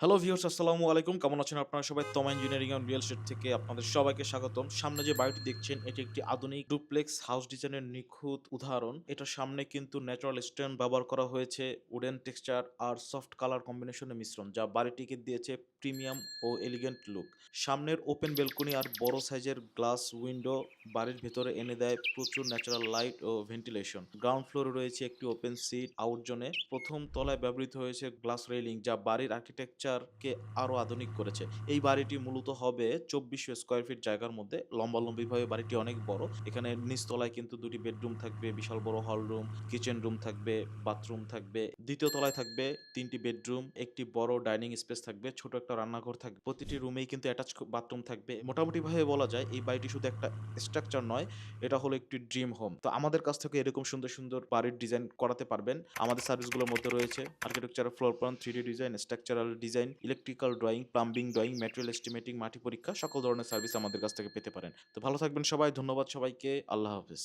Hello viewers, আসসালামু আলাইকুম। কেমন আছেন আপনারা সবাই? তমা ইঞ্জিনিয়ারিং অ্যান্ড রিয়েল এস্টেট থেকে আপনাদের সবাইকে স্বাগতম। সামনে যে বাড়িটি দেখছেন এটি একটি আধুনিক ডুপ্লেক্স হাউস ডিজাইনের নিখুঁত উদাহরণ। এটার সামনে কিন্তু ন্যাচারাল স্টোন ব্যবহার করা হয়েছে, উডেন টেক্সচার আর সফট কালার কম্বিনেশনের মিশ্রণ, যা বাড়িটিকে দিয়েছে প্রিমিয়াম ও এলিগেন্ট লুক। সামনের ওপেন বেলকনি আর বড় সাইজের গ্লাস উইন্ডো বাড়ির ভেতরে এনে দেয় প্রচুর ন্যাচারাল লাইট ও ভেন্টিলেশন। গ্রাউন্ড ফ্লোরে রয়েছে একটি ওপেন সিট আউট জোনে। প্রথম তলায় ব্যবহৃত হয়েছে গ্লাস রেলিং, যা বাড়ির আর্কিটেকচারকে আরো আধুনিক করেছে। এই বাড়িটি মূলত হবে 2400 স্কয়ার ফিট জায়গার মধ্যে। লম্বালম্বিভাবে বাড়িটি অনেক বড়। এখানে নিচতলায় কিন্তু দুটি বেডরুম থাকবে, বিশাল বড় হল রুম, কিচেন রুম থাকবে, বাথরুম থাকবে। দ্বিতীয় তলায় থাকবে তিনটি বেডরুম, একটি বড় ডাইনিং স্পেস থাকবে, ছোট একটা রান্নাঘর থাকবে। প্রতিটি রুমেই কিন্তু অ্যাটাচ বাথরুম থাকবে। মোটামুটি ভাবে বলা যায় এই বাড়িটি শুধু একটা স্ট্রাকচার নয়, এটা হলো একটি ড্রিম হোম। তো আমাদের কাছ থেকে এরকম সুন্দর সুন্দর বাড়ির ডিজাইন করাতে পারবেন। আমাদের সার্ভিসগুলোর মধ্যে রয়েছে architecture, floor plan, 3D design, structural design, electrical drawing, plumbing drawing, material estimating, মাটি পরীক্ষা, সকল ধরনের সার্ভিস আমাদের কাছ থেকে পেতে পারেন। তো ভালো থাকবেন সবাই। ধন্যবাদ সবাইকে। আল্লাহ হাফেজ।